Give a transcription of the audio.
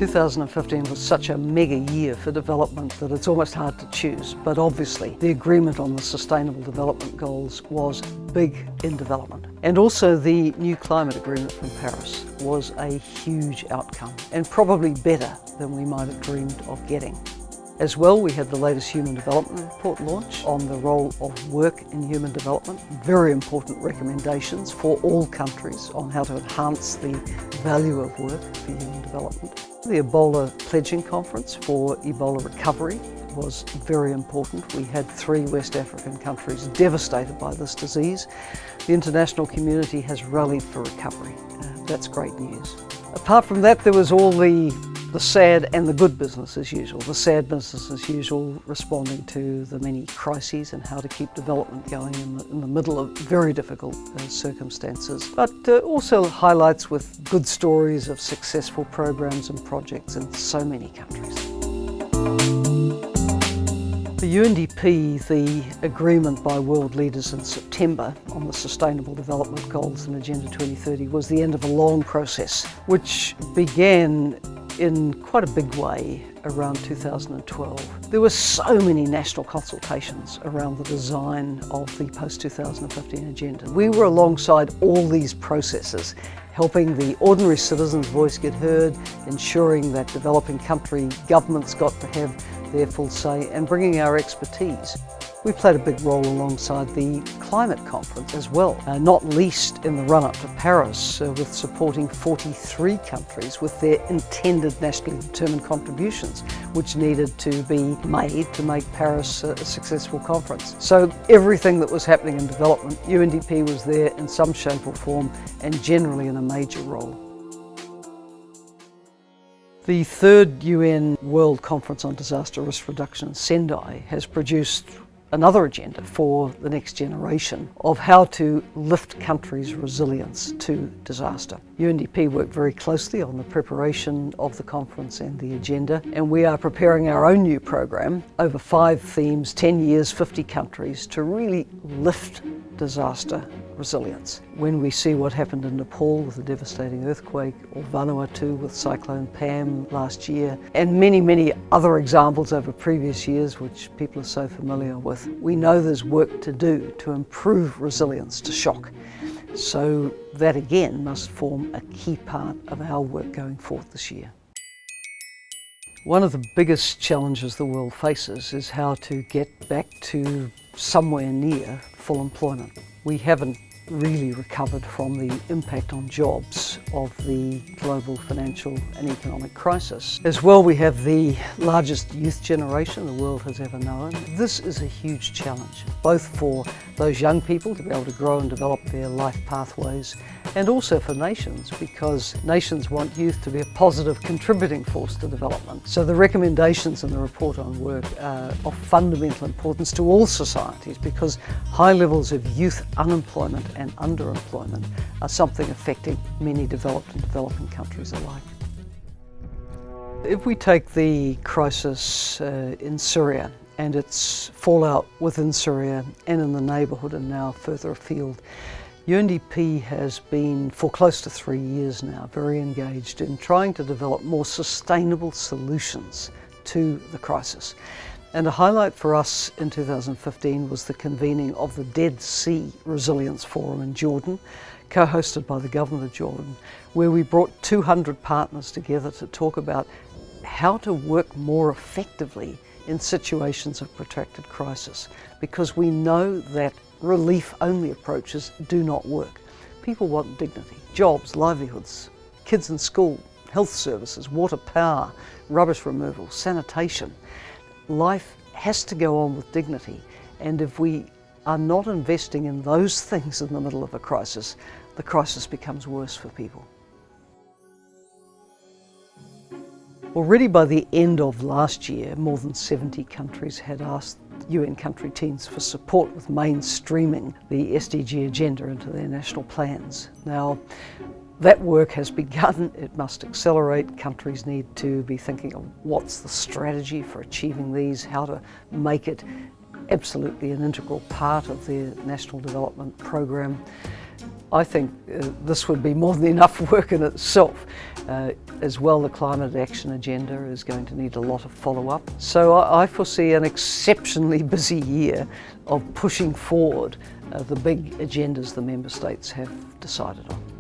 2015 was such a mega year for development that it's almost hard to choose, but obviously the agreement on the Sustainable Development Goals was big in development. And also the new climate agreement from Paris was a huge outcome, and probably better than we might have dreamed of getting. As well, we had the latest Human Development Report launch on the role of work in human development. Very important recommendations for all countries on how to enhance the value of work for human development. The Ebola Pledging Conference for Ebola recovery was very important. We had 3 West African countries devastated by this disease. The international community has rallied for recovery. That's great news. Apart from that, there was all the sad and the good business as usual. The sad business as usual, responding to the many crises and how to keep development going in the middle of very difficult circumstances. But also highlights with good stories of successful programs and projects in so many countries. For UNDP, the agreement by world leaders in September on the Sustainable Development Goals and Agenda 2030 was the end of a long process, which began in quite a big way around 2012. There were so many national consultations around the design of the post-2015 agenda. We were alongside all these processes, helping the ordinary citizen's voice get heard, ensuring that developing country governments got to have their full say, and bringing our expertise. We played a big role alongside the climate conference as well, not least in the run-up to Paris, with supporting 43 countries with their intended nationally determined contributions, which needed to be made to make Paris a successful conference. So everything that was happening in development, UNDP was there in some shape or form, and generally in a major role. The 3rd UN World Conference on Disaster Risk Reduction in Sendai has produced another agenda for the next generation of how to lift countries' resilience to disaster. UNDP worked very closely on the preparation of the conference and the agenda, and we are preparing our own new program over 5 themes, 10 years, 50 countries, to really lift disaster resilience. When we see what happened in Nepal with the devastating earthquake, or Vanuatu with Cyclone Pam last year, and many, many other examples over previous years which people are so familiar with, we know there's work to do to improve resilience to shock. So that again must form a key part of our work going forth this year. One of the biggest challenges the world faces is how to get back to somewhere near full employment. We haven't really recovered from the impact on jobs of the global financial and economic crisis. As well, we have the largest youth generation the world has ever known. This is a huge challenge, both for those young people to be able to grow and develop their life pathways, and also for nations, because nations want youth to be a positive contributing force to development. So the recommendations in the report on work are of fundamental importance to all societies, because high levels of youth unemployment and underemployment are something affecting many developed and developing countries alike. If we take the crisis in Syria and its fallout within Syria and in the neighbourhood and now further afield, UNDP has been, for close to 3 years now, very engaged in trying to develop more sustainable solutions to the crisis. And a highlight for us in 2015 was the convening of the Dead Sea Resilience Forum in Jordan, co-hosted by the government of Jordan, where we brought 200 partners together to talk about how to work more effectively in situations of protracted crisis, because we know that relief-only approaches do not work. People want dignity, jobs, livelihoods, kids in school, health services, water, power, rubbish removal, sanitation. Life has to go on with dignity, and if we are not investing in those things in the middle of a crisis, the crisis becomes worse for people. Already by the end of last year, more than 70 countries had asked UN country teams for support with mainstreaming the SDG agenda into their national plans. Now, that work has begun. It must accelerate. Countries need to be thinking of what's the strategy for achieving these, how to make it absolutely an integral part of their national development program. I think this would be more than enough work in itself. As well, the climate action agenda is going to need a lot of follow-up. So I foresee an exceptionally busy year of pushing forward the big agendas the member states have decided on.